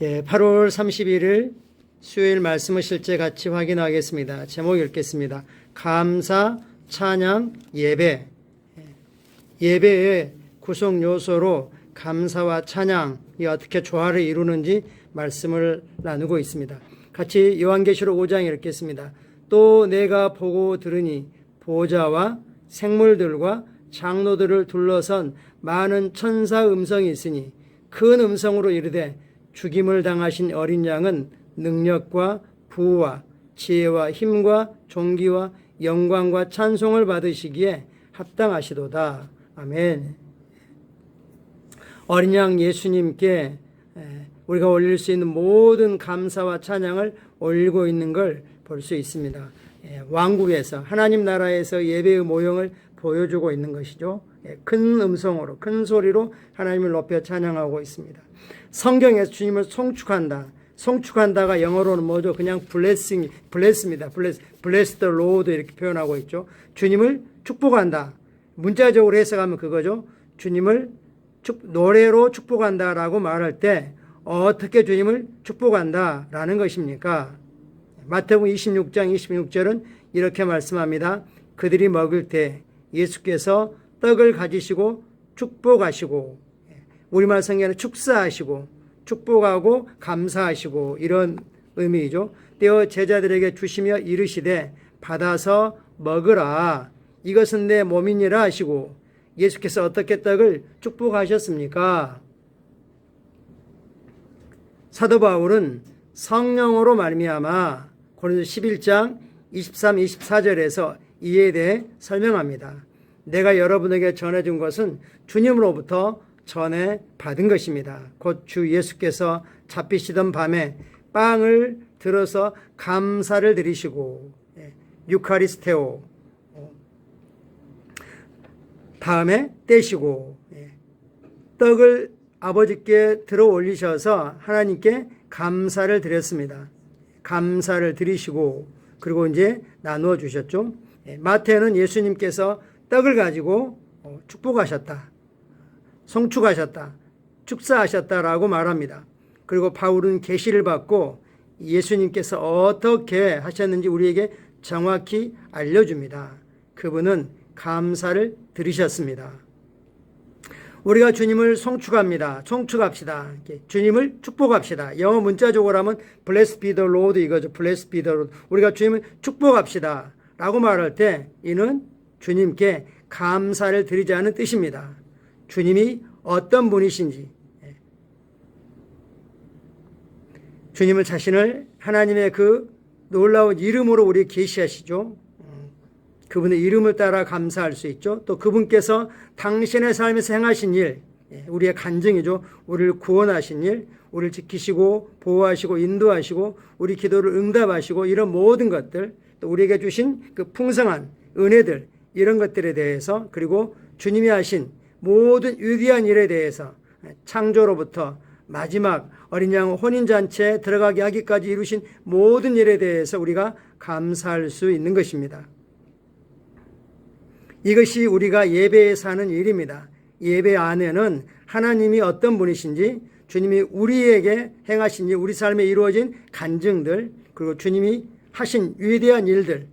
8월 31일 수요일 말씀을 실제 같이 확인하겠습니다. 제목 읽겠습니다. 감사, 찬양, 예배. 예배의 구성 요소로 감사와 찬양이 어떻게 조화를 이루는지 말씀을 나누고 있습니다. 같이 요한계시록 5장 읽겠습니다. 또 내가 보고 들으니 보좌와 생물들과 장로들을 둘러선 많은 천사 음성이 있으니 큰 음성으로 이르되 죽임을 당하신 어린 양은 능력과 부와 지혜와 힘과 존귀와 영광과 찬송을 받으시기에 합당하시도다. 아멘. 어린 양 예수님께 우리가 올릴 수 있는 모든 감사와 찬양을 올리고 있는 걸 볼 수 있습니다. 왕국에서 하나님 나라에서 예배의 모형을 보여주고 있는 것이죠. 큰 음성으로 큰 소리로 하나님을 높여 찬양하고 있습니다. 성경에서 주님을 송축한다가 영어로는 뭐죠? 그냥 bless입니다. bless the Lord 이렇게 표현하고 있죠. 주님을 축복한다. 문자적으로 해석하면 그거죠. 주님을 노래로 축복한다라고 말할 때 어떻게 주님을 축복한다라는 것입니까? 마태복음 26장 26절은 이렇게 말씀합니다. 그들이 먹을 때 예수께서 떡을 가지시고 축복하시고, 우리말 성경에는 축사하시고 축복하고 감사하시고 이런 의미이죠. 떼어 제자들에게 주시며 이르시되 받아서 먹으라. 이것은 내 몸이니라 하시고, 예수께서 어떻게 떡을 축복하셨습니까? 사도 바울은 성령으로 말미암아 고린도 11장 23, 24절에서 이에 대해 설명합니다. 내가 여러분에게 전해준 것은 주님으로부터 전해 받은 것입니다. 곧 주 예수께서 잡히시던 밤에 빵을 들어서 감사를 드리시고 유카리스테오 다음에 떼시고 떡을 아버지께 들어 올리셔서 하나님께 감사를 드렸습니다. 감사를 드리시고 그리고 이제 나누어 주셨죠. 마태는 예수님께서 떡을 가지고 축복하셨다, 송축하셨다, 축사하셨다라고 말합니다. 그리고 바울은 계시를 받고 예수님께서 어떻게 하셨는지 우리에게 정확히 알려줍니다. 그분은 감사를 드리셨습니다. 우리가 주님을 송축합시다. 주님을 축복합시다. 영어 문자적으로 하면 blessed be the Lord 이거죠. blessed be the Lord. 우리가 주님을 축복합시다 라고 말할 때 이는 주님께 감사를 드리자는 뜻입니다. 주님이 어떤 분이신지, 주님을 자신을 하나님의 그 놀라운 이름으로 우리 계시하시죠. 그분의 이름을 따라 감사할 수 있죠. 또 그분께서 당신의 삶에서 행하신 일, 우리의 간증이죠. 우리를 구원하신 일, 우리를 지키시고 보호하시고 인도하시고 우리 기도를 응답하시고 이런 모든 것들, 또 우리에게 주신 그 풍성한 은혜들, 이런 것들에 대해서, 그리고 주님이 하신 모든 위대한 일에 대해서, 창조로부터 마지막 어린 양 혼인잔치에 들어가게 하기까지 이루신 모든 일에 대해서 우리가 감사할 수 있는 것입니다. 이것이 우리가 예배에 사는 일입니다. 예배 안에는 하나님이 어떤 분이신지, 주님이 우리에게 행하신 일, 우리 삶에 이루어진 간증들, 그리고 주님이 하신 위대한 일들,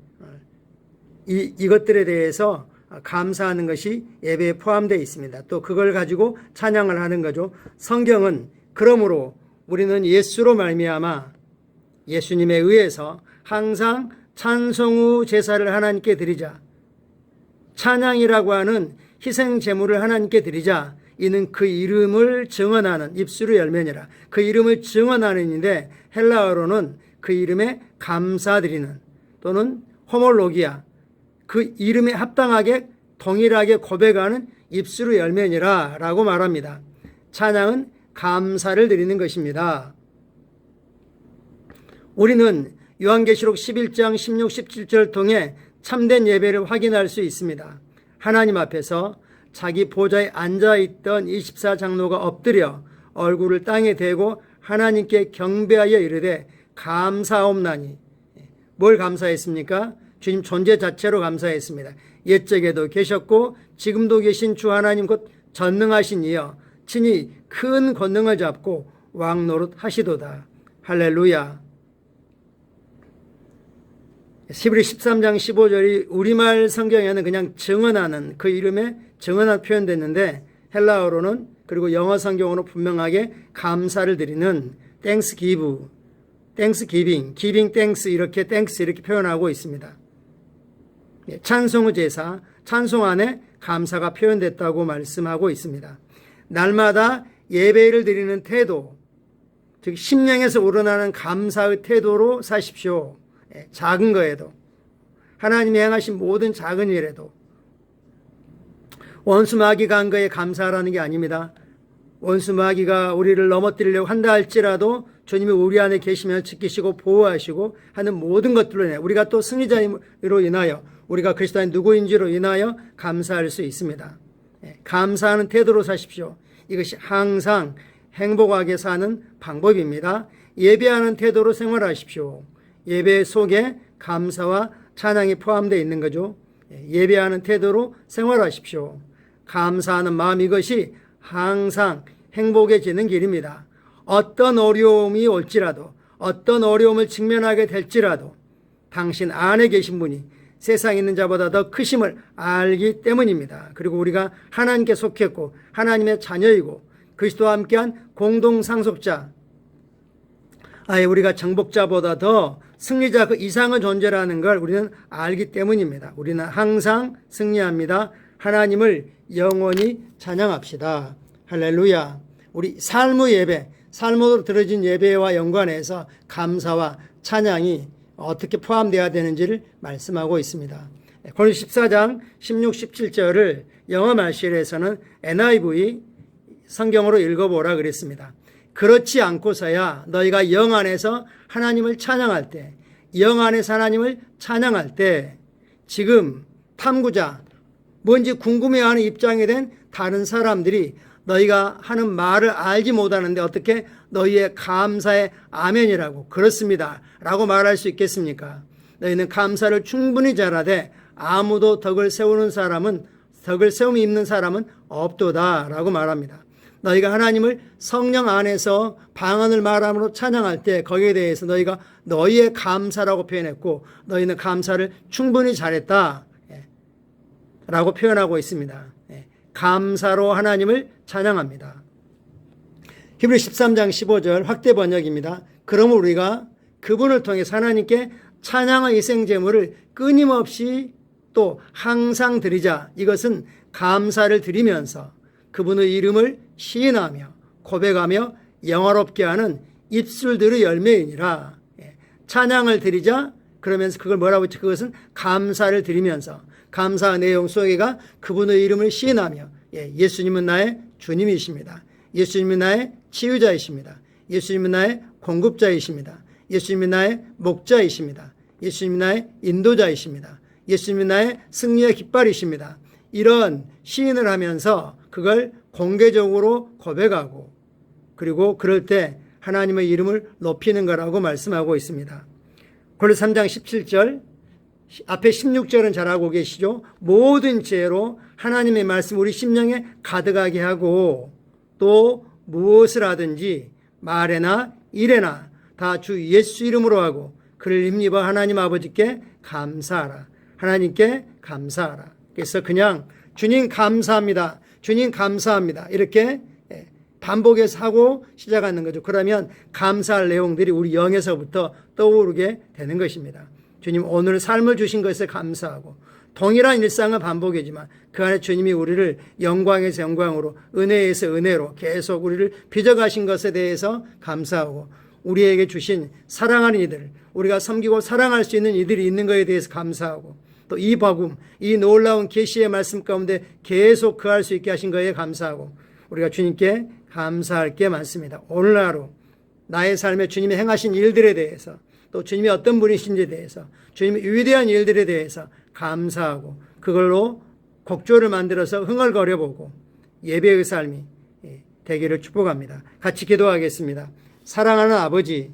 이것들에 대해서 감사하는 것이 예배에 포함되어 있습니다. 또 그걸 가지고 찬양을 하는 거죠. 성경은 그러므로 우리는 예수로 말미암아 예수님에 의해서 항상 찬송 후 제사를 하나님께 드리자. 찬양이라고 하는 희생 제물을 하나님께 드리자. 이는 그 이름을 증언하는, 입술을 열면이라. 그 이름을 증언하는인데 헬라어로는 그 이름에 감사드리는, 또는 호몰로기아, 그 이름에 합당하게 동일하게 고백하는 입술을 열면이라 라고 말합니다. 찬양은 감사를 드리는 것입니다. 우리는 요한계시록 11장 16, 17절을 통해 참된 예배를 확인할 수 있습니다. 하나님 앞에서 자기 보좌에 앉아있던 24장로가 엎드려 얼굴을 땅에 대고 하나님께 경배하여 이르되 감사옵나니. 뭘 감사했습니까? 주님 존재 자체로 감사했습니다. 옛적에도 계셨고 지금도 계신 주 하나님 곧 전능하신 이여 친히 큰 권능을 잡고 왕 노릇 하시도다. 할렐루야. 히브리 13장 15절이 우리말 성경에는 그냥 증언하는, 그 이름에 증언한 표현됐는데 헬라어로는, 그리고 영어 성경으로 분명하게 감사를 드리는 thanksgiving, giving thanks, 이렇게 thanks 이렇게 표현하고 있습니다. 찬송의 제사, 찬송 안에 감사가 표현됐다고 말씀하고 있습니다. 날마다 예배를 드리는 태도, 즉 심령에서 우러나는 감사의 태도로 사십시오. 작은 거에도, 하나님이 행하신 모든 작은 일에도. 원수 마귀가 한 거에 감사하라는 게 아닙니다. 원수 마귀가 우리를 넘어뜨리려고 한다 할지라도 주님이 우리 안에 계시면 지키시고 보호하시고 하는 모든 것들로 인해 우리가 또 승리자로 인하여, 우리가 그리스도의 누구인지로 인하여 감사할 수 있습니다. 감사하는 태도로 사십시오. 이것이 항상 행복하게 사는 방법입니다. 예배하는 태도로 생활하십시오. 예배 속에 감사와 찬양이 포함되어 있는 거죠. 예배하는 태도로 생활하십시오. 감사하는 마음, 이것이 항상 행복해지는 길입니다. 어떤 어려움이 올지라도, 어떤 어려움을 직면하게 될지라도 당신 안에 계신 분이 세상에 있는 자보다 더 크심을 알기 때문입니다. 그리고 우리가 하나님께 속했고 하나님의 자녀이고 그리스도와 함께한 공동 상속자, 아예 우리가 정복자보다 더 승리자 그 이상의 존재라는 걸 우리는 알기 때문입니다. 우리는 항상 승리합니다. 하나님을 영원히 찬양합시다. 할렐루야. 우리 삶의 예배, 삶으로 드려진 예배와 연관해서 감사와 찬양이 어떻게 포함되어야 되는지를 말씀하고 있습니다. 고린도서 14장 16, 17절을 영어 말실에서는 NIV 성경으로 읽어보라 그랬습니다. 그렇지 않고서야 너희가 영 안에서 하나님을 찬양할 때, 영 안에서 하나님을 찬양할 때 지금 탐구자, 뭔지 궁금해하는 입장이 된 다른 사람들이 너희가 하는 말을 알지 못하는데 어떻게 너희의 감사의 아멘이라고, 그렇습니다 라고 말할 수 있겠습니까? 너희는 감사를 충분히 잘하되 아무도 덕을 세우는 사람은, 덕을 세움이 있는 사람은 없도다 라고 말합니다. 너희가 하나님을 성령 안에서 방언을 말함으로 찬양할 때 거기에 대해서 너희가 너희의 감사라고 표현했고 너희는 감사를 충분히 잘했다 라고 표현하고 있습니다. 감사로 하나님을 찬양합니다. 히브리 13장 15절 확대 번역입니다. 그러므로 우리가 그분을 통해서 하나님께 찬양의 희생제물을 끊임없이 또 항상 드리자. 이것은 감사를 드리면서 그분의 이름을 시인하며 고백하며 영화롭게 하는 입술들의 열매이니라. 찬양을 드리자. 그러면서 그걸 뭐라고 했죠? 그것은 감사를 드리면서, 감사의 내용 속에가 그분의 이름을 시인하며, 예수님은 나의 주님이십니다. 예수님은 나의 치유자이십니다. 예수님은 나의 공급자이십니다. 예수님은 나의 목자이십니다. 예수님은 나의 인도자이십니다. 예수님은 나의 승리의 깃발이십니다. 이런 시인을 하면서 그걸 공개적으로 고백하고, 그리고 그럴 때 하나님의 이름을 높이는 거라고 말씀하고 있습니다. 고린도서 3장 17절, 앞에 16절은 잘 알고 계시죠? 모든 지혜로 하나님의 말씀 우리 심령에 가득하게 하고 또 무엇을 하든지 말에나 일에나 다 주 예수 이름으로 하고 그를 힘입어 하나님 아버지께 감사하라. 하나님께 감사하라. 그래서 그냥 주님 감사합니다. 주님 감사합니다. 이렇게 반복해서 하고 시작하는 거죠. 그러면 감사할 내용들이 우리 영에서부터 떠오르게 되는 것입니다. 주님 오늘 삶을 주신 것에 감사하고, 동일한 일상은 반복이지만 그 안에 주님이 우리를 영광에서 영광으로, 은혜에서 은혜로 계속 우리를 빚어가신 것에 대해서 감사하고, 우리에게 주신 사랑하는 이들, 우리가 섬기고 사랑할 수 있는 이들이 있는 것에 대해서 감사하고, 또 이 복음, 이 놀라운 계시의 말씀 가운데 계속 거할 수 있게 하신 것에 감사하고, 우리가 주님께 감사할 게 많습니다. 오늘 하루 나의 삶에 주님이 행하신 일들에 대해서, 또 주님이 어떤 분이신지에 대해서, 주님의 위대한 일들에 대해서 감사하고 그걸로 곡조를 만들어서 흥얼거려보고 예배의 삶이 되기를 축복합니다. 같이 기도하겠습니다. 사랑하는 아버지,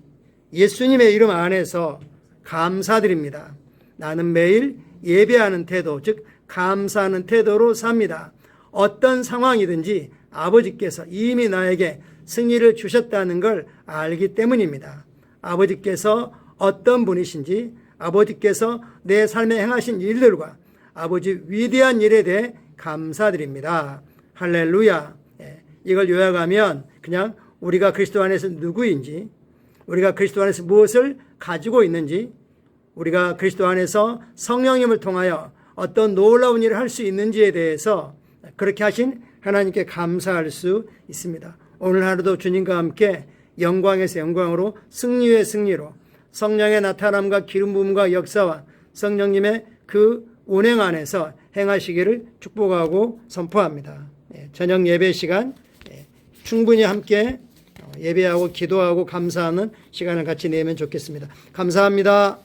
예수님의 이름 안에서 감사드립니다. 나는 매일 예배하는 태도, 즉 감사하는 태도로 삽니다. 어떤 상황이든지 아버지께서 이미 나에게 승리를 주셨다는 걸 알기 때문입니다. 아버지께서 어떤 분이신지, 아버지께서 내 삶에 행하신 일들과 아버지 위대한 일에 대해 감사드립니다. 할렐루야. 이걸 요약하면 그냥 우리가 그리스도 안에서 누구인지, 우리가 그리스도 안에서 무엇을 가지고 있는지, 우리가 그리스도 안에서 성령님을 통하여 어떤 놀라운 일을 할 수 있는지에 대해서 그렇게 하신 하나님께 감사할 수 있습니다. 오늘 하루도 주님과 함께 영광에서 영광으로, 승리의 승리로, 성령의 나타남과 기름 부음과 역사와 성령님의 그 운행 안에서 행하시기를 축복하고 선포합니다. 저녁 예배 시간 충분히 함께 예배하고 기도하고 감사하는 시간을 같이 내면 좋겠습니다. 감사합니다.